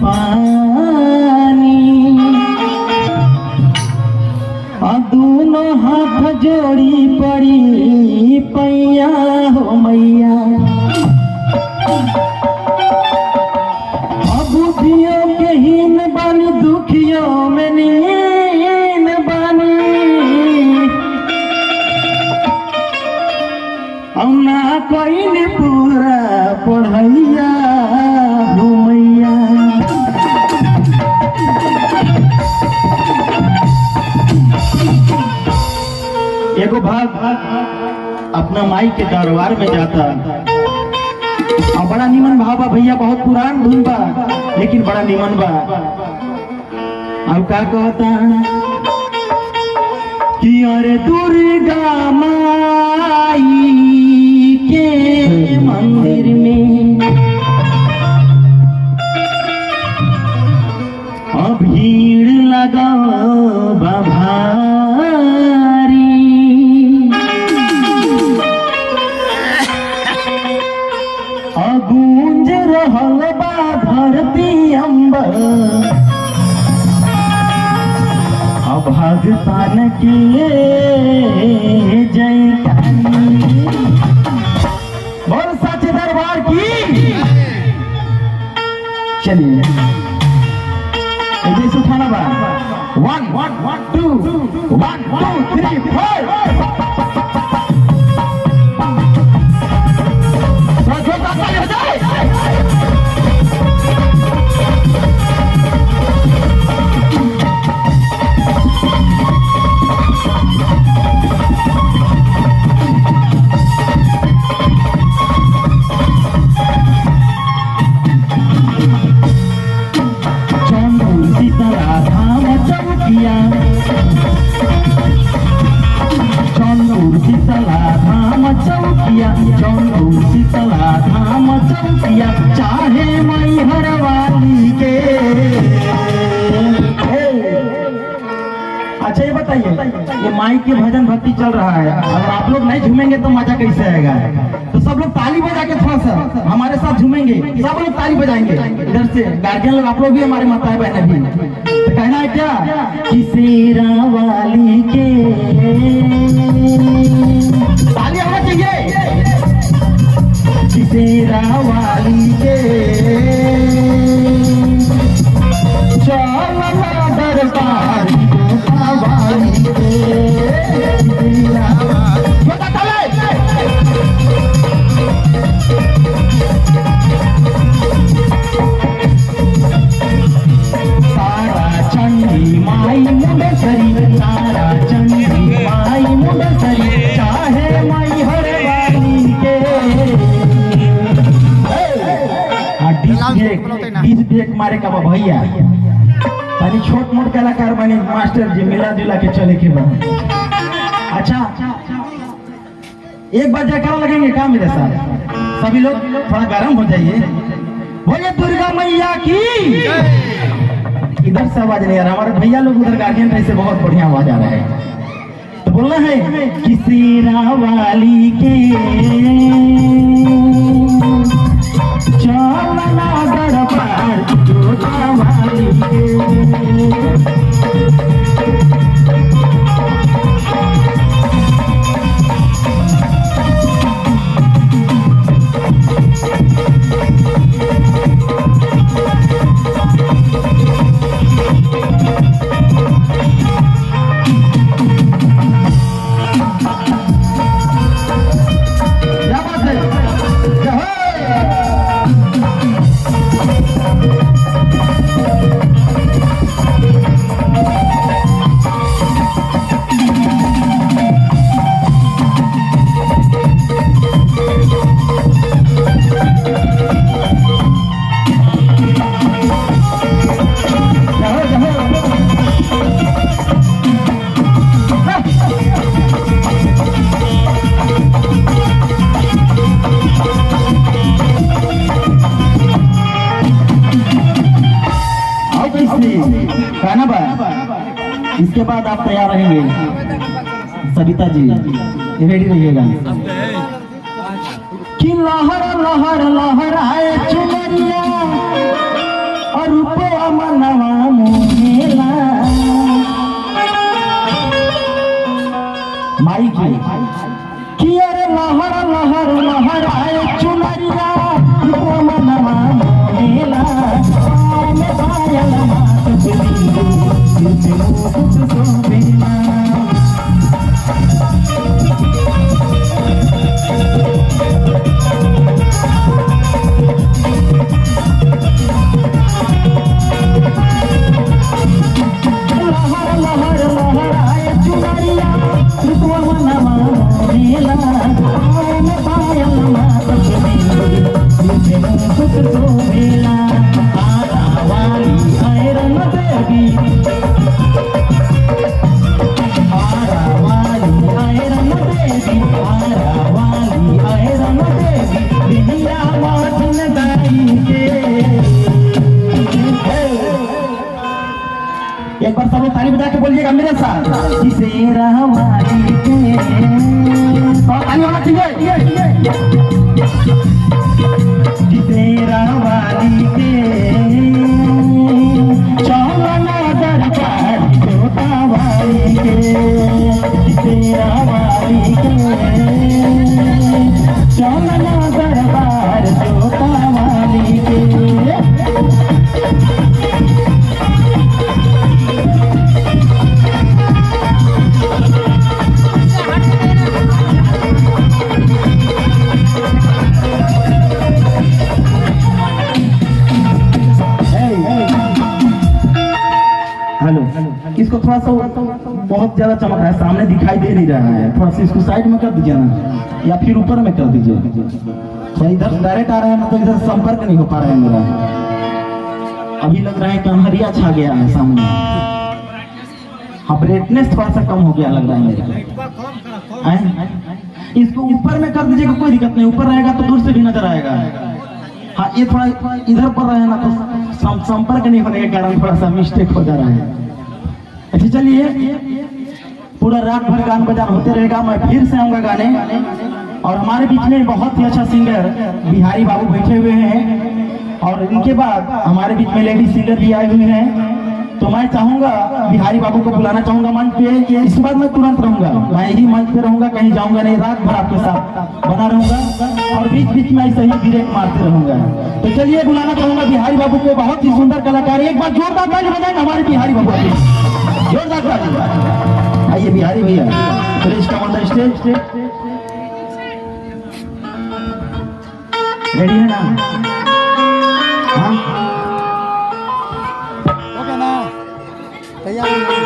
पानी दोनों हाथ जोड़ी पड़ी पैया हो मैया बुद्धियों के हीन बानी दुखियों में नीन बानी ना कोई ने पूरा पढ़ैया हो मैया एगो भाग अपना माई के दरबार में जाता और बड़ा निमन भाव बा भैया बहुत पुरान धुन बा लेकिन बड़ा निमन बा अब का कहता कि अरे दुर्गा माई के मंदिर में भीड़ लगा भारी गूंज रहल बा धरती अंबर भगतान की जयकारी बोल सच्चे दरबार की। चलिए जैसे उठाना बा 1 1 2 1 2 3 4 चाहे मई हरवाली के। अच्छा ये बताइए ये माई के भजन भक्ति चल रहा है अगर आप लोग नहीं झूमेंगे तो मजा कैसे आएगा। तो सब लोग ताली बजा के थोड़ा सा हमारे साथ झूमेंगे सब लोग ताली बजाएंगे इधर से गार्जियन लोग आप लोग भी हमारे माताएं बहनें भी। तो कहना है क्या कि शेरा वाली के ताली आना चाहिए शेरा वाली के चलो दरबार वाली के तारा चंडी माई मुंडेसरी तारा चंडी माई मुंडेसरी चाहे माई हर वाली के। बीज देख मारे का भैया तानी छोट मोट कलाकार बने मास्टर जी मिला जुला के चले के बाद। अच्छा एक बार जयकारा लगेंगे क्या मेरे साथ सभी लोग थोड़ा गर्म हो जाइए बोलिए दुर्गा मैया की। इधर से आवाज नहीं आ रहा हमारे भैया लोग उधर गार्जियन से बहुत बढ़िया आवाज आ रहा है तो बोलना है कि शेरा वाली के चलना दरबार दुर्गा वाली के। इसके बाद आप तैयार रहेंगे सविता जी रेडी रहिएगा कि लहर लहर लहराए चुनरिया और सब लोग ताली बजा के बोलिएगा मेरे साथ कि शेरा वाली के और ताली होना चाहिए कि शेरा वाली के चौला दरबार जोता वाली के शेरा वाली के चौला दरबार जोता वाली के। हेलो, इसको थोड़ा सा बहुत ज्यादा चमक रहा है, सामने दिखाई दे नहीं रहा है, थोड़ा सा इसको साइड में कर दीजिए ना, या फिर ऊपर में कर दीजिए। क्या इधर डायरेक्ट आ रहा है ना, तो इधर संपर्क नहीं हो पा रहा है मेरा। अभी लग रहा है कि अंधेरिया छा गया है सामने। हाँ, ब्राइटनेस थोड़ा सा कम हो गया लग रहा है मेरा। इसको ऊपर में कर दीजिएगा, कोई दिक्कत नहीं, ऊपर रहेगा तो दूर से भी नजर आएगा। हाँ, ये थोड़ा इधर पर रहे ना तो संपर्क नहीं होने के कारण थोड़ा सा मिस्टेक हो जा रहा है। अच्छा चलिए, पूरा रात भर गान बजान होते रहेगा। मैं फिर से आऊंगा गाने, और हमारे बीच में बहुत ही अच्छा सिंगर बिहारी बाबू बैठे हुए हैं, और इनके बाद हमारे बीच में लेडी सिंगर भी आए हुए हैं। तो मैं चाहूंगा बिहारी बाबू को बुलाना चाहूंगा मंच पे। इसके बाद मैं तुरंत रहूंगा, मैं ही मंच पे रहूंगा, कहीं जाऊंगा नहीं, रात भर आपके साथ बना रहूंगा, और बीच बीच में ऐसे ही ब्रेक मारते रहूंगा। तो चलिए बुलाना चाहूंगा बिहारी बाबू को, बहुत ही सुंदर कलाकार। एक बार जोरदार ताली बजाएंगे हमारे बिहारी बाबू की, जोरदार ताली। आइए बिहारी भैया, please come on the stage. Ready है ना? हाँ, ओके ना, तैयार।